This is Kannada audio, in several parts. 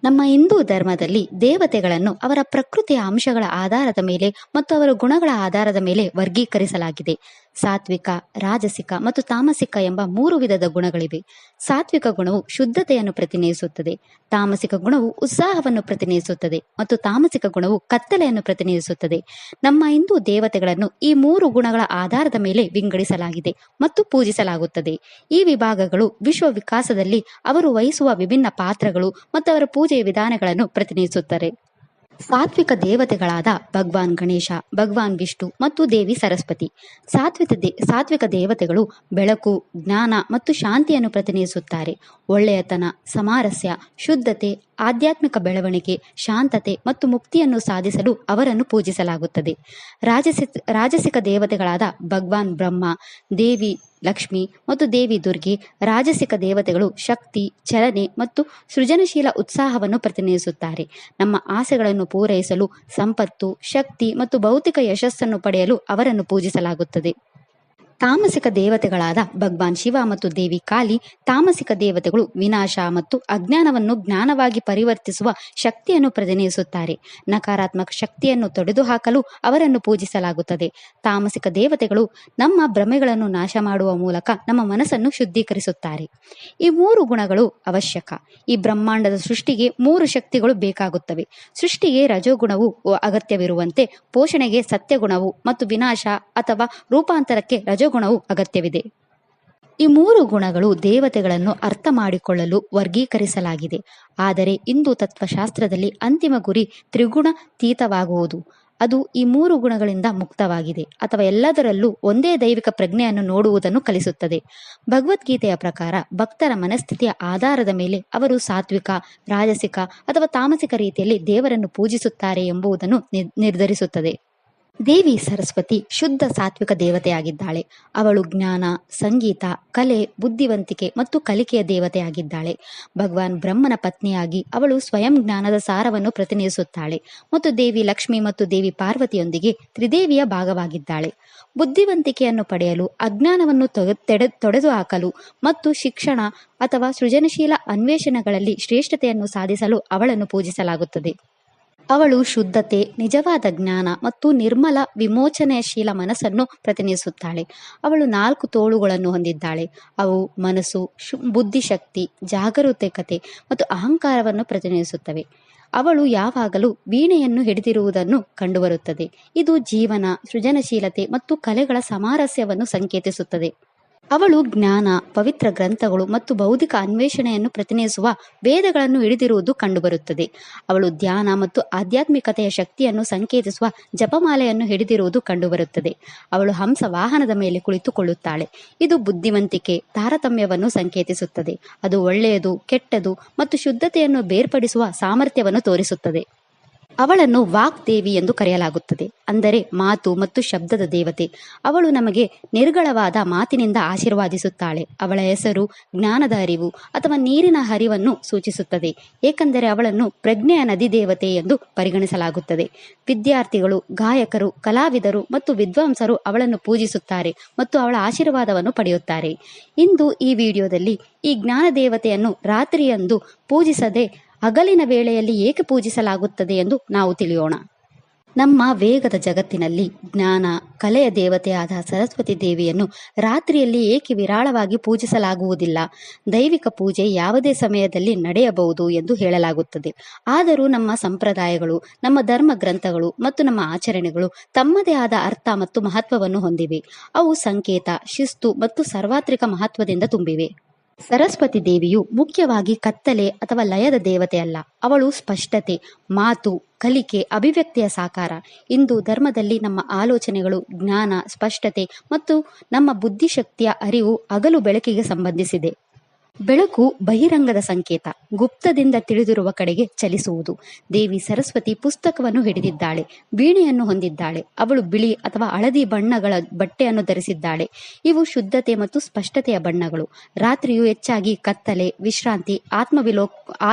ನಮ್ಮ ಹಿಂದೂ ಧರ್ಮದಲ್ಲಿ ದೇವತೆಗಳನ್ನು ಅವರ ಪ್ರಕೃತಿಯ ಅಂಶಗಳ ಆಧಾರದ ಮೇಲೆ ಮತ್ತು ಅವರ ಗುಣಗಳ ಆಧಾರದ ಮೇಲೆ ವರ್ಗೀಕರಿಸಲಾಗಿದೆ. ಸಾತ್ವಿಕ, ರಾಜಸಿಕ ಮತ್ತು ತಾಮಸಿಕ ಎಂಬ 3 ವಿಧದ ಗುಣಗಳಿವೆ. ಸಾತ್ವಿಕ ಗುಣವು ಶುದ್ಧತೆಯನ್ನು ಪ್ರತಿನಿಧಿಸುತ್ತದೆ, ತಾಮಸಿಕ ಗುಣವು ಉತ್ಸಾಹವನ್ನು ಪ್ರತಿನಿಧಿಸುತ್ತದೆ ಮತ್ತು ತಾಮಸಿಕ ಗುಣವು ಕತ್ತಲೆಯನ್ನು ಪ್ರತಿನಿಧಿಸುತ್ತದೆ. ನಮ್ಮ ಹಿಂದೂ ದೇವತೆಗಳನ್ನು ಈ 3 ಗುಣಗಳ ಆಧಾರದ ಮೇಲೆ ವಿಂಗಡಿಸಲಾಗಿದೆ ಮತ್ತು ಪೂಜಿಸಲಾಗುತ್ತದೆ. ಈ ವಿಭಾಗಗಳು ವಿಶ್ವ ವಿಕಾಸದಲ್ಲಿ ಅವರು ವಹಿಸುವ ವಿಭಿನ್ನ ಪಾತ್ರಗಳು ಮತ್ತು ಅವರ ಪೂಜೆಯ ವಿಧಾನಗಳನ್ನು ಪ್ರತಿನಿಧಿಸುತ್ತಾರೆ. ಸಾತ್ವಿಕ ದೇವತೆಗಳಾದ ಭಗವಾನ್ ಗಣೇಶ, ಭಗವಾನ್ ವಿಷ್ಣು ಮತ್ತು ದೇವಿ ಸರಸ್ವತಿ. ಸಾತ್ವಿಕ ದೇವತೆಗಳು ಬೆಳಕು, ಜ್ಞಾನ ಮತ್ತು ಶಾಂತಿಯನ್ನು ಪ್ರತಿನಿಧಿಸುತ್ತಾರೆ. ಒಳ್ಳೆಯತನ, ಸಾಮರಸ್ಯ, ಶುದ್ಧತೆ, ಆಧ್ಯಾತ್ಮಿಕ ಬೆಳವಣಿಗೆ, ಶಾಂತತೆ ಮತ್ತು ಮುಕ್ತಿಯನ್ನು ಸಾಧಿಸಲು ಅವರನ್ನು ಪೂಜಿಸಲಾಗುತ್ತದೆ. ರಾಜಸಿಕ ದೇವತೆಗಳಾದ ಭಗವಾನ್ ಬ್ರಹ್ಮ, ದೇವಿ ಲಕ್ಷ್ಮಿ ಮತ್ತು ದೇವಿ ದುರ್ಗೆ. ರಾಜಸಿಕ ದೇವತೆಗಳು ಶಕ್ತಿ, ಚಲನೆ ಮತ್ತು ಸೃಜನಶೀಲ ಉತ್ಸಾಹವನ್ನು ಪ್ರತಿನಿಧಿಸುತ್ತಾರೆ. ನಮ್ಮ ಆಸೆಗಳನ್ನು ಪೂರೈಸಲು, ಸಂಪತ್ತು, ಶಕ್ತಿ ಮತ್ತು ಭೌತಿಕ ಯಶಸ್ಸನ್ನು ಪಡೆಯಲು ಅವರನ್ನು ಪೂಜಿಸಲಾಗುತ್ತದೆ. ತಾಮಸಿಕ ದೇವತೆಗಳಾದ ಭಗವಾನ್ ಶಿವ ಮತ್ತು ದೇವಿ ಕಾಳಿ. ತಾಮಸಿಕ ದೇವತೆಗಳು ವಿನಾಶ ಮತ್ತು ಅಜ್ಞಾನವನ್ನು ಜ್ಞಾನವಾಗಿ ಪರಿವರ್ತಿಸುವ ಶಕ್ತಿಯನ್ನು ಪ್ರತಿನಿಧಿಸುತ್ತಾರೆ. ನಕಾರಾತ್ಮಕ ಶಕ್ತಿಯನ್ನು ತೊಡೆದುಹಾಕಲು ಅವರನ್ನು ಪೂಜಿಸಲಾಗುತ್ತದೆ. ತಾಮಸಿಕ ದೇವತೆಗಳು ನಮ್ಮ ಭ್ರಮೆಗಳನ್ನು ನಾಶ ಮಾಡುವ ಮೂಲಕ ನಮ್ಮ ಮನಸ್ಸನ್ನು ಶುದ್ಧೀಕರಿಸುತ್ತಾರೆ. ಈ 3 ಗುಣಗಳು ಅವಶ್ಯಕ. ಈ ಬ್ರಹ್ಮಾಂಡದ ಸೃಷ್ಟಿಗೆ 3 ಶಕ್ತಿಗಳು ಬೇಕಾಗುತ್ತವೆ. ಸೃಷ್ಟಿಗೆ ರಜೋಗುಣವು ಅಗತ್ಯವಿರುವಂತೆ ಪೋಷಣೆಗೆ ಸತ್ಯಗುಣವು ಮತ್ತು ವಿನಾಶ ಅಥವಾ ರೂಪಾಂತರಕ್ಕೆ ರಜೋಗುಣವು ಅಗತ್ಯವಿದೆ. ಈ 3 ಗುಣಗಳು ದೇವತೆಗಳನ್ನು ಅರ್ಥ ಮಾಡಿಕೊಳ್ಳಲು ವರ್ಗೀಕರಿಸಲಾಗಿದೆ. ಆದರೆ ಹಿಂದೂ ತತ್ವಶಾಸ್ತ್ರದಲ್ಲಿ ಅಂತಿಮ ಗುರಿ ತ್ರಿಗುಣಾತೀತವಾಗುವುದು. ಅದು ಈ 3 ಗುಣಗಳಿಂದ ಮುಕ್ತವಾಗಿದೆ ಅಥವಾ ಎಲ್ಲದರಲ್ಲೂ ಒಂದೇ ದೈವಿಕ ಪ್ರಜ್ಞೆಯನ್ನು ನೋಡುವುದನ್ನು ಕಲಿಸುತ್ತದೆ. ಭಗವದ್ಗೀತೆಯ ಪ್ರಕಾರ ಭಕ್ತರ ಮನಸ್ಥಿತಿಯ ಆಧಾರದ ಮೇಲೆ ಅವರು ಸಾತ್ವಿಕ, ರಾಜಸಿಕ ಅಥವಾ ತಾಮಸಿಕ ರೀತಿಯಲ್ಲಿ ದೇವರನ್ನು ಪೂಜಿಸುತ್ತಾರೆ ಎಂಬುದನ್ನು ನಿರ್ಧರಿಸುತ್ತದೆ. ದೇವಿ ಸರಸ್ವತಿ ಶುದ್ಧ ಸಾತ್ವಿಕ ದೇವತೆಯಾಗಿದ್ದಾಳೆ. ಅವಳು ಜ್ಞಾನ, ಸಂಗೀತ, ಕಲೆ, ಬುದ್ಧಿವಂತಿಕೆ ಮತ್ತು ಕಲಿಕೆಯ ದೇವತೆಯಾಗಿದ್ದಾಳೆ. ಭಗವಾನ್ ಬ್ರಹ್ಮನ ಪತ್ನಿಯಾಗಿ ಅವಳು ಸ್ವಯಂ ಜ್ಞಾನದ ಸಾರವನ್ನು ಪ್ರತಿನಿಧಿಸುತ್ತಾಳೆ ಮತ್ತು ದೇವಿ ಲಕ್ಷ್ಮಿ ಮತ್ತು ದೇವಿ ಪಾರ್ವತಿಯೊಂದಿಗೆ ತ್ರಿದೇವಿಯ ಭಾಗವಾಗಿದ್ದಾಳೆ. ಬುದ್ಧಿವಂತಿಕೆಯನ್ನು ಪಡೆಯಲು, ಅಜ್ಞಾನವನ್ನು ತೊಡೆದುಹಾಕಲು ಮತ್ತು ಶಿಕ್ಷಣ ಅಥವಾ ಸೃಜನಶೀಲ ಅನ್ವೇಷಣೆಗಳಲ್ಲಿ ಶ್ರೇಷ್ಠತೆಯನ್ನು ಸಾಧಿಸಲು ಅವಳನ್ನು ಪೂಜಿಸಲಾಗುತ್ತದೆ. ಅವಳು ಶುದ್ಧತೆ, ನಿಜವಾದ ಜ್ಞಾನ ಮತ್ತು ನಿರ್ಮಲ ವಿಮೋಚನಶೀಲ ಮನಸ್ಸನ್ನು ಪ್ರತಿನಿಧಿಸುತ್ತಾಳೆ. ಅವಳು 4 ತೋಳುಗಳನ್ನು ಹೊಂದಿದ್ದಾಳೆ. ಅವು ಮನಸ್ಸು, ಬುದ್ಧಿಶಕ್ತಿ, ಜಾಗರೂಕತೆ ಮತ್ತು ಅಹಂಕಾರವನ್ನು ಪ್ರತಿನಿಧಿಸುತ್ತವೆ. ಅವಳು ಯಾವಾಗಲೂ ವೀಣೆಯನ್ನು ಹಿಡಿದಿರುವುದನ್ನು ಕಂಡುಬರುತ್ತದೆ. ಇದು ಜೀವನ, ಸೃಜನಶೀಲತೆ ಮತ್ತು ಕಲೆಗಳ ಸಾಮರಸ್ಯವನ್ನು ಸಂಕೇತಿಸುತ್ತದೆ. ಅವಳು ಜ್ಞಾನ, ಪವಿತ್ರ ಗ್ರಂಥಗಳು ಮತ್ತು ಬೌದ್ಧಿಕ ಅನ್ವೇಷಣೆಯನ್ನು ಪ್ರತಿನಿಧಿಸುವ ವೇದಗಳನ್ನು ಹಿಡಿದಿರುವುದು ಕಂಡುಬರುತ್ತದೆ. ಅವಳು ಧ್ಯಾನ ಮತ್ತು ಆಧ್ಯಾತ್ಮಿಕತೆಯ ಶಕ್ತಿಯನ್ನು ಸಂಕೇತಿಸುವ ಜಪಮಾಲೆಯನ್ನು ಹಿಡಿದಿರುವುದು ಕಂಡುಬರುತ್ತದೆ. ಅವಳು ಹಂಸ ವಾಹನದ ಮೇಲೆ ಕುಳಿತುಕೊಳ್ಳುತ್ತಾಳೆ. ಇದು ಬುದ್ಧಿವಂತಿಕೆ, ತಾರತಮ್ಯವನ್ನು ಸಂಕೇತಿಸುತ್ತದೆ. ಅದು ಒಳ್ಳೆಯದು, ಕೆಟ್ಟದು ಮತ್ತು ಶುದ್ಧತೆಯನ್ನು ಬೇರ್ಪಡಿಸುವ ಸಾಮರ್ಥ್ಯವನ್ನು ತೋರಿಸುತ್ತದೆ. ಅವಳನ್ನು ವಾಕ್ ದೇವಿ ಎಂದು ಕರೆಯಲಾಗುತ್ತದೆ, ಅಂದರೆ ಮಾತು ಮತ್ತು ಶಬ್ದದ ದೇವತೆ. ಅವಳು ನಮಗೆ ನಿರ್ಗಳವಾದ ಮಾತಿನಿಂದ ಆಶೀರ್ವಾದಿಸುತ್ತಾಳೆ. ಅವಳ ಹೆಸರು ಜ್ಞಾನದ ಅರಿವು ಅಥವಾ ನೀರಿನ ಹರಿವನ್ನು ಸೂಚಿಸುತ್ತದೆ, ಏಕೆಂದರೆ ಅವಳನ್ನು ಪ್ರಜ್ಞೆಯ ನದಿ ದೇವತೆ ಎಂದು ಪರಿಗಣಿಸಲಾಗುತ್ತದೆ. ವಿದ್ಯಾರ್ಥಿಗಳು, ಗಾಯಕರು, ಕಲಾವಿದರು ಮತ್ತು ವಿದ್ವಾಂಸರು ಅವಳನ್ನು ಪೂಜಿಸುತ್ತಾರೆ ಮತ್ತು ಅವಳ ಆಶೀರ್ವಾದವನ್ನು ಪಡೆಯುತ್ತಾರೆ. ಇಂದು ಈ ವಿಡಿಯೋದಲ್ಲಿ ಈ ಜ್ಞಾನ ದೇವತೆಯನ್ನು ರಾತ್ರಿಯಂದು ಪೂಜಿಸದೆ ಹಗಲಿನ ವೇಳೆಯಲ್ಲಿ ಏಕೆ ಪೂಜಿಸಲಾಗುತ್ತದೆ ಎಂದು ನಾವು ತಿಳಿಯೋಣ. ನಮ್ಮ ವೇಗದ ಜಗತ್ತಿನಲ್ಲಿ ಜ್ಞಾನ, ಕಲೆಯ ದೇವತೆಯಾದ ಸರಸ್ವತಿ ದೇವಿಯನ್ನು ರಾತ್ರಿಯಲ್ಲಿ ಏಕೆ ವಿರಾಳವಾಗಿ ಪೂಜಿಸಲಾಗುವುದಿಲ್ಲ? ದೈವಿಕ ಪೂಜೆ ಯಾವುದೇ ಸಮಯದಲ್ಲಿ ನಡೆಯಬಹುದು ಎಂದು ಹೇಳಲಾಗುತ್ತದೆ. ಆದರೂ ನಮ್ಮ ಸಂಪ್ರದಾಯಗಳು, ನಮ್ಮ ಧರ್ಮ ಗ್ರಂಥಗಳು ಮತ್ತು ನಮ್ಮ ಆಚರಣೆಗಳು ತಮ್ಮದೇ ಆದ ಅರ್ಥ ಮತ್ತು ಮಹತ್ವವನ್ನು ಹೊಂದಿವೆ. ಅವು ಸಂಕೇತ, ಶಿಸ್ತು ಮತ್ತು ಸಾರ್ವತ್ರಿಕ ಮಹತ್ವದಿಂದ ತುಂಬಿವೆ. ಸರಸ್ವತಿ ದೇವಿಯು ಮುಖ್ಯವಾಗಿ ಕತ್ತಲೆ ಅಥವಾ ಲಯದ ದೇವತೆಯಲ್ಲ. ಅವಳು ಸ್ಪಷ್ಟತೆ, ಮಾತು, ಕಲಿಕೆ, ಅಭಿವ್ಯಕ್ತಿಯ ಸಾಕಾರ. ಹಿಂದೂ ಧರ್ಮದಲ್ಲಿ ನಮ್ಮ ಆಲೋಚನೆಗಳು, ಜ್ಞಾನ, ಸ್ಪಷ್ಟತೆ ಮತ್ತು ನಮ್ಮ ಬುದ್ಧಿಶಕ್ತಿಯ ಅರಿವು ಹಗಲು ಬೆಳಕಿಗೆ ಸಂಬಂಧಿಸಿದೆ. ಬೆಳಕು ಬಹಿರಂಗದ ಸಂಕೇತ, ಗುಪ್ತದಿಂದ ತಿಳಿದಿರುವ ಕಡೆಗೆ ಚಲಿಸುವುದು. ದೇವಿ ಸರಸ್ವತಿ ಪುಸ್ತಕವನ್ನು ಹಿಡಿದಿದ್ದಾಳೆ, ವೀಣೆಯನ್ನು ಹೊಂದಿದ್ದಾಳೆ. ಅವಳು ಬಿಳಿ ಅಥವಾ ಹಳದಿ ಬಣ್ಣಗಳ ಬಟ್ಟೆಯನ್ನು ಧರಿಸಿದ್ದಾಳೆ. ಇವು ಶುದ್ಧತೆ ಮತ್ತು ಸ್ಪಷ್ಟತೆಯ ಬಣ್ಣಗಳು. ರಾತ್ರಿಯು ಹೆಚ್ಚಾಗಿ ಕತ್ತಲೆ, ವಿಶ್ರಾಂತಿ,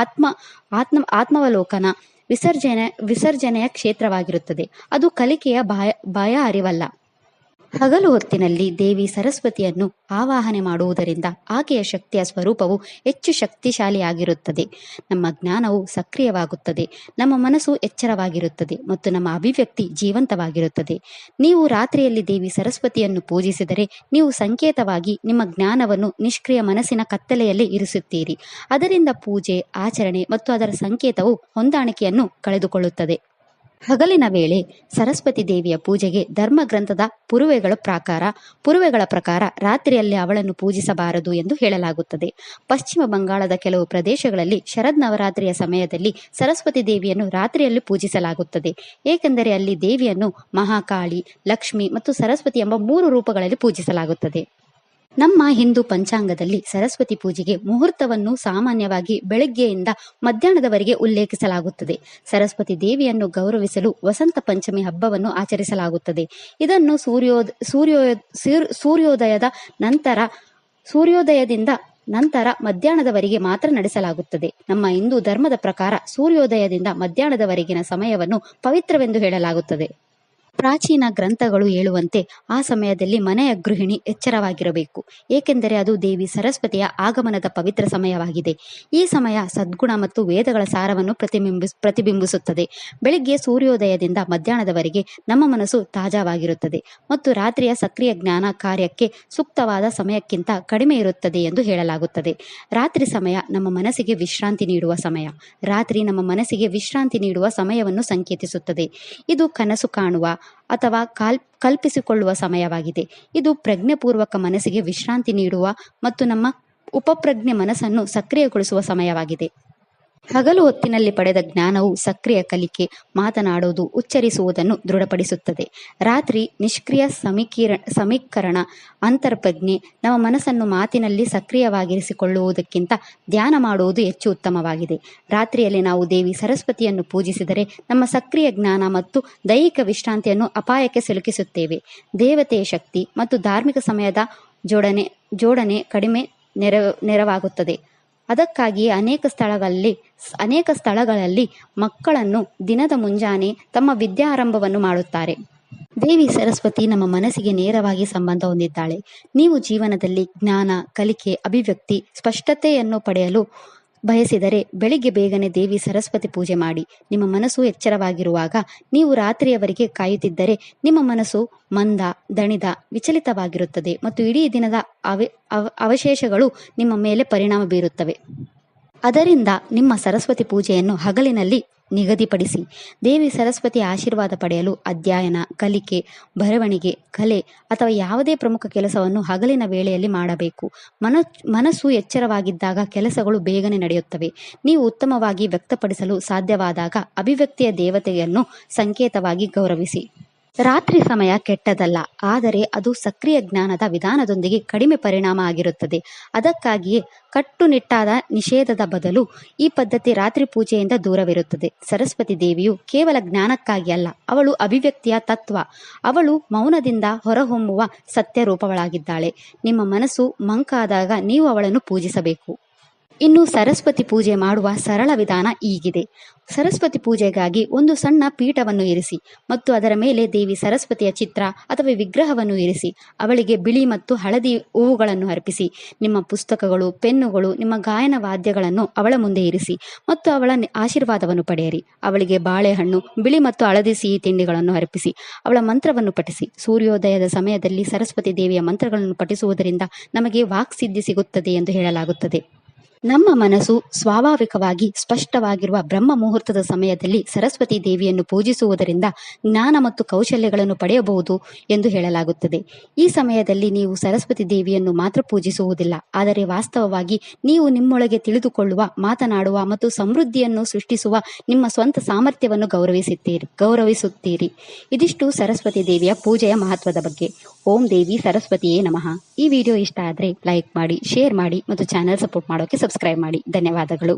ಆತ್ಮಾವಲೋಕನ, ವಿಸರ್ಜನೆಯ ಕ್ಷೇತ್ರವಾಗಿರುತ್ತದೆ. ಅದು ಕಲಿಕೆಯ ಭಯ ಅರಿವಲ್ಲ. ಹಗಲು ಹೊತ್ತಿನಲ್ಲಿ ದೇವಿ ಸರಸ್ವತಿಯನ್ನು ಆವಾಹನೆ ಮಾಡುವುದರಿಂದ ಆಕೆಯ ಶಕ್ತಿಯ ಸ್ವರೂಪವು ಹೆಚ್ಚು ಶಕ್ತಿಶಾಲಿಯಾಗಿರುತ್ತದೆ. ನಮ್ಮ ಜ್ಞಾನವು ಸಕ್ರಿಯವಾಗುತ್ತದೆ, ನಮ್ಮ ಮನಸ್ಸು ಎಚ್ಚರವಾಗಿರುತ್ತದೆ ಮತ್ತು ನಮ್ಮ ಅಭಿವ್ಯಕ್ತಿ ಜೀವಂತವಾಗಿರುತ್ತದೆ. ನೀವು ರಾತ್ರಿಯಲ್ಲಿ ದೇವಿ ಸರಸ್ವತಿಯನ್ನು ಪೂಜಿಸಿದರೆ ನೀವು ಸಂಕೇತವಾಗಿ ನಿಮ್ಮ ಜ್ಞಾನವನ್ನು ನಿಷ್ಕ್ರಿಯ ಮನಸ್ಸಿನ ಕತ್ತಲೆಯಲ್ಲಿ ಇರಿಸುತ್ತೀರಿ. ಅದರಿಂದ ಪೂಜೆ, ಆಚರಣೆ ಮತ್ತು ಅದರ ಸಂಕೇತವು ಹೊಂದಾಣಿಕೆಯನ್ನು ಕಳೆದುಕೊಳ್ಳುತ್ತದೆ. ಹಗಲಿನ ವೇಳೆ ಸರಸ್ವತಿ ದೇವಿಯ ಪೂಜೆಗೆ ಧರ್ಮಗ್ರಂಥದ ಪುರುವೆಗಳ ಪ್ರಕಾರ ರಾತ್ರಿಯಲ್ಲಿ ಅವಳನ್ನು ಪೂಜಿಸಬಾರದು ಎಂದು ಹೇಳಲಾಗುತ್ತದೆ. ಪಶ್ಚಿಮ ಬಂಗಾಳದ ಕೆಲವು ಪ್ರದೇಶಗಳಲ್ಲಿ ಶರದ್ ನವರಾತ್ರಿಯ ಸಮಯದಲ್ಲಿ ಸರಸ್ವತಿ ದೇವಿಯನ್ನು ರಾತ್ರಿಯಲ್ಲಿ ಪೂಜಿಸಲಾಗುತ್ತದೆ, ಏಕೆಂದರೆ ಅಲ್ಲಿ ದೇವಿಯನ್ನು ಮಹಾಕಾಳಿ, ಲಕ್ಷ್ಮಿ ಮತ್ತು ಸರಸ್ವತಿ ಎಂಬ 3 ರೂಪಗಳಲ್ಲಿ ಪೂಜಿಸಲಾಗುತ್ತದೆ. ನಮ್ಮ ಹಿಂದೂ ಪಂಚಾಂಗದಲ್ಲಿ ಸರಸ್ವತಿ ಪೂಜೆಗೆ ಮುಹೂರ್ತವನ್ನು ಸಾಮಾನ್ಯವಾಗಿ ಬೆಳಗ್ಗೆಯಿಂದ ಮಧ್ಯಾಹ್ನದವರೆಗೆ ಉಲ್ಲೇಖಿಸಲಾಗುತ್ತದೆ. ಸರಸ್ವತಿ ದೇವಿಯನ್ನು ಗೌರವಿಸಲು ವಸಂತ ಪಂಚಮಿ ಹಬ್ಬವನ್ನು ಆಚರಿಸಲಾಗುತ್ತದೆ. ಇದನ್ನು ಸೂರ್ಯೋದಯದಿಂದ ನಂತರ ಮಧ್ಯಾಹ್ನದವರೆಗೆ ಮಾತ್ರ ನಡೆಸಲಾಗುತ್ತದೆ. ನಮ್ಮ ಹಿಂದೂ ಧರ್ಮದ ಪ್ರಕಾರ ಸೂರ್ಯೋದಯದಿಂದ ಮಧ್ಯಾಹ್ನದವರೆಗಿನ ಸಮಯವನ್ನು ಪವಿತ್ರವೆಂದು ಹೇಳಲಾಗುತ್ತದೆ. ಪ್ರಾಚೀನ ಗ್ರಂಥಗಳು ಹೇಳುವಂತೆ ಆ ಸಮಯದಲ್ಲಿ ಮನೆಯ ಗೃಹಿಣಿ ಎಚ್ಚರವಾಗಿರಬೇಕು, ಏಕೆಂದರೆ ಅದು ದೇವಿ ಸರಸ್ವತಿಯ ಆಗಮನದ ಪವಿತ್ರ ಸಮಯವಾಗಿದೆ. ಈ ಸಮಯ ಸದ್ಗುಣ ಮತ್ತು ವೇದಗಳ ಸಾರವನ್ನು ಪ್ರತಿಬಿಂಬಿಸುತ್ತದೆ. ಬೆಳಿಗ್ಗೆ ಸೂರ್ಯೋದಯದಿಂದ ಮಧ್ಯಾಹ್ನದವರೆಗೆ ನಮ್ಮ ಮನಸ್ಸು ತಾಜಾವಾಗಿರುತ್ತದೆ ಮತ್ತು ರಾತ್ರಿಯ ಸಕ್ರಿಯ ಜ್ಞಾನ ಕಾರ್ಯಕ್ಕೆ ಸೂಕ್ತವಾದ ಸಮಯಕ್ಕಿಂತ ಕಡಿಮೆ ಇರುತ್ತದೆ ಎಂದು ಹೇಳಲಾಗುತ್ತದೆ. ರಾತ್ರಿ ಸಮಯ ನಮ್ಮ ಮನಸ್ಸಿಗೆ ವಿಶ್ರಾಂತಿ ನೀಡುವ ಸಮಯ. ರಾತ್ರಿ ನಮ್ಮ ಮನಸ್ಸಿಗೆ ವಿಶ್ರಾಂತಿ ನೀಡುವ ಸಮಯವನ್ನು ಸಂಕೇತಿಸುತ್ತದೆ. ಇದು ಕನಸು ಕಾಣುವ ಅಥವಾ ಕಲ್ಪಿಸಿಕೊಳ್ಳುವ ಸಮಯವಾಗಿದೆ. ಇದು ಪ್ರಜ್ಞೆಪೂರ್ವಕ ಮನಸ್ಸಿಗೆ ವಿಶ್ರಾಂತಿ ನೀಡುವ ಮತ್ತು ನಮ್ಮ ಉಪಪ್ರಜ್ಞೆ ಮನಸ್ಸನ್ನು ಸಕ್ರಿಯಗೊಳಿಸುವ ಸಮಯವಾಗಿದೆ. ಹಗಲು ಹೊತ್ತಿನಲ್ಲಿ ಪಡೆದ ಜ್ಞಾನವು ಸಕ್ರಿಯ ಕಲಿಕೆ, ಮಾತನಾಡುವುದು, ಉಚ್ಚರಿಸುವುದನ್ನು ದೃಢಪಡಿಸುತ್ತದೆ. ರಾತ್ರಿ ನಿಷ್ಕ್ರಿಯ ಸಮೀಕರಣ, ಅಂತರ್ಪ್ರಜ್ಞೆ. ನಮ್ಮ ಮನಸ್ಸನ್ನು ಮಾತಿನಲ್ಲಿ ಸಕ್ರಿಯವಾಗಿರಿಸಿಕೊಳ್ಳುವುದಕ್ಕಿಂತ ಧ್ಯಾನ ಮಾಡುವುದು ಹೆಚ್ಚು ಉತ್ತಮವಾಗಿದೆ. ರಾತ್ರಿಯಲ್ಲಿ ನಾವು ದೇವಿ ಸರಸ್ವತಿಯನ್ನು ಪೂಜಿಸಿದರೆ ನಮ್ಮ ಸಕ್ರಿಯ ಜ್ಞಾನ ಮತ್ತು ದೈಹಿಕ ವಿಶ್ರಾಂತಿಯನ್ನು ಅಪಾಯಕ್ಕೆ ಸಿಲುಕಿಸುತ್ತೇವೆ. ದೇವತೆಯ ಶಕ್ತಿ ಮತ್ತು ಧಾರ್ಮಿಕ ಸಮಯದ ಜೋಡಣೆ ಕಡಿಮೆ ನೆರವಾಗುತ್ತದೆ. ಅದಕ್ಕಾಗಿಯೇ ಅನೇಕ ಸ್ಥಳಗಳಲ್ಲಿ ಮಕ್ಕಳನ್ನು ದಿನದ ಮುಂಜಾನೆ ತಮ್ಮ ವಿದ್ಯಾರಂಭವನ್ನು ಮಾಡುತ್ತಾರೆ. ದೇವಿ ಸರಸ್ವತಿ ನಮ್ಮ ಮನಸ್ಸಿಗೆ ನೇರವಾಗಿ ಸಂಬಂಧ ಹೊಂದಿದ್ದಾಳೆ. ನೀವು ಜೀವನದಲ್ಲಿ ಜ್ಞಾನ, ಕಲಿಕೆ, ಅಭಿವ್ಯಕ್ತಿ, ಸ್ಪಷ್ಟತೆಯನ್ನು ಪಡೆಯಲು ಬಯಸಿದರೆ ಬೆಳಿಗ್ಗೆ ಬೇಗನೆ ದೇವಿ ಸರಸ್ವತಿ ಪೂಜೆ ಮಾಡಿ. ನಿಮ್ಮ ಮನಸ್ಸು ಎಚ್ಚರವಾಗಿರುವಾಗ ನೀವು ರಾತ್ರಿಯವರೆಗೆ ಕಾಯುತ್ತಿದ್ದರೆ ನಿಮ್ಮ ಮನಸ್ಸು ಮಂದ, ದಣಿದ, ವಿಚಲಿತವಾಗಿರುತ್ತದೆ ಮತ್ತು ಇಡೀ ದಿನದ ಅವಶೇಷಗಳು ನಿಮ್ಮ ಮೇಲೆ ಪರಿಣಾಮ ಬೀರುತ್ತವೆ. ಅದರಿಂದ ನಿಮ್ಮ ಸರಸ್ವತಿ ಪೂಜೆಯನ್ನು ಹಗಲಿನಲ್ಲಿ ನಿಗದಿಪಡಿಸಿ. ದೇವಿ ಸರಸ್ವತಿ ಆಶೀರ್ವಾದ ಪಡೆಯಲು ಅಧ್ಯಯನ, ಕಲಿಕೆ, ಬರವಣಿಗೆ, ಕಲೆ ಅಥವಾ ಯಾವುದೇ ಪ್ರಮುಖ ಕೆಲಸವನ್ನು ಹಗಲಿನ ವೇಳೆಯಲ್ಲಿ ಮಾಡಬೇಕು. ಮನಸ್ಸು ಎಚ್ಚರವಾಗಿದ್ದಾಗ ಕೆಲಸಗಳು ಬೇಗನೆ ನಡೆಯುತ್ತವೆ. ನೀವು ಉತ್ತಮವಾಗಿ ವ್ಯಕ್ತಪಡಿಸಲು ಸಾಧ್ಯವಾದಾಗ ಅಭಿವ್ಯಕ್ತಿಯ ದೇವತೆಯನ್ನು ಸಂಕೇತವಾಗಿ ಗೌರವಿಸಿ. ರಾತ್ರಿ ಸಮಯ ಕೆಟ್ಟದಲ್ಲ, ಆದರೆ ಅದು ಸಕ್ರಿಯ ಜ್ಞಾನದ ವಿಧಾನದೊಂದಿಗೆ ಕಡಿಮೆ ಪರಿಣಾಮ ಆಗಿರುತ್ತದೆ. ಅದಕ್ಕಾಗಿಯೇ ಕಟ್ಟುನಿಟ್ಟಾದ ನಿಷೇಧದ ಬದಲು ಈ ಪದ್ಧತಿ ರಾತ್ರಿ ಪೂಜೆಯಿಂದ ದೂರವಿರುತ್ತದೆ. ಸರಸ್ವತಿ ದೇವಿಯು ಕೇವಲ ಜ್ಞಾನಕ್ಕಾಗಿ ಅಲ್ಲ, ಅವಳು ಅಭಿವ್ಯಕ್ತಿಯ ತತ್ವ. ಅವಳು ಮೌನದಿಂದ ಹೊರಹೊಮ್ಮುವ ಸತ್ಯ ರೂಪಗಳಾಗಿದ್ದಾಳೆ. ನಿಮ್ಮ ಮನಸ್ಸು ಮಂಕಾದಾಗ ನೀವು ಅವಳನ್ನು ಪೂಜಿಸಬೇಕು. ಇನ್ನು ಸರಸ್ವತಿ ಪೂಜೆ ಮಾಡುವ ಸರಳ ವಿಧಾನ ಹೀಗಿದೆ. ಸರಸ್ವತಿ ಪೂಜೆಗಾಗಿ ಒಂದು ಸಣ್ಣ ಪೀಠವನ್ನು ಇರಿಸಿ ಮತ್ತು ಅದರ ಮೇಲೆ ದೇವಿ ಸರಸ್ವತಿಯ ಚಿತ್ರ ಅಥವಾ ವಿಗ್ರಹವನ್ನು ಇರಿಸಿ. ಅವಳಿಗೆ ಬಿಳಿ ಮತ್ತು ಹಳದಿ ಹೂವುಗಳನ್ನು ಅರ್ಪಿಸಿ. ನಿಮ್ಮ ಪುಸ್ತಕಗಳು, ಪೆನ್ನುಗಳು, ನಿಮ್ಮ ಗಾಯನ ವಾದ್ಯಗಳನ್ನು ಅವಳ ಮುಂದೆ ಇರಿಸಿ ಮತ್ತು ಅವಳ ಆಶೀರ್ವಾದವನ್ನು ಪಡೆಯಿರಿ. ಅವಳಿಗೆ ಬಾಳೆಹಣ್ಣು, ಬಿಳಿ ಮತ್ತು ಹಳದಿ ಸಿಹಿ ತಿಂಡಿಗಳನ್ನು ಅರ್ಪಿಸಿ. ಅವಳ ಮಂತ್ರವನ್ನು ಪಠಿಸಿ. ಸೂರ್ಯೋದಯದ ಸಮಯದಲ್ಲಿ ಸರಸ್ವತಿ ದೇವಿಯ ಮಂತ್ರಗಳನ್ನು ಪಠಿಸುವುದರಿಂದ ನಮಗೆ ವಾಕ್ಸಿದ್ಧಿ ಸಿಗುತ್ತದೆ ಎಂದು ಹೇಳಲಾಗುತ್ತದೆ. ನಮ್ಮ ಮನಸ್ಸು ಸ್ವಾಭಾವಿಕವಾಗಿ ಸ್ಪಷ್ಟವಾಗಿರುವ ಬ್ರಹ್ಮ ಮುಹೂರ್ತದ ಸಮಯದಲ್ಲಿ ಸರಸ್ವತಿ ದೇವಿಯನ್ನು ಪೂಜಿಸುವುದರಿಂದ ಜ್ಞಾನ ಮತ್ತು ಕೌಶಲ್ಯಗಳನ್ನು ಪಡೆಯಬಹುದು ಎಂದು ಹೇಳಲಾಗುತ್ತದೆ. ಈ ಸಮಯದಲ್ಲಿ ನೀವು ಸರಸ್ವತಿ ದೇವಿಯನ್ನು ಮಾತ್ರ ಪೂಜಿಸುವುದಿಲ್ಲ, ಆದರೆ ವಾಸ್ತವವಾಗಿ ನೀವು ನಿಮ್ಮೊಳಗೆ ತಿಳಿದುಕೊಳ್ಳುವ, ಮಾತನಾಡುವ ಮತ್ತು ಸಮೃದ್ಧಿಯನ್ನು ಸೃಷ್ಟಿಸುವ ನಿಮ್ಮ ಸ್ವಂತ ಸಾಮರ್ಥ್ಯವನ್ನು ಗೌರವಿಸುತ್ತೀರಿ. ಇದಿಷ್ಟು ಸರಸ್ವತಿ ದೇವಿಯ ಪೂಜೆಯ ಮಹತ್ವದ ಬಗ್ಗೆ. ಓಂ ದೇವಿ ಸರಸ್ವತಿಯೇ ನಮಃ. ಈ ವಿಡಿಯೋ ಇಷ್ಟ ಆದರೆ ಲೈಕ್ ಮಾಡಿ, ಶೇರ್ ಮಾಡಿ ಮತ್ತು ಚಾನೆಲ್ ಸಪೋರ್ಟ್ ಮಾಡೋಕೆ ಸಬ್ಸ್ಕ್ರೈಬ್ ಮಾಡಿ. ಧನ್ಯವಾದಗಳು.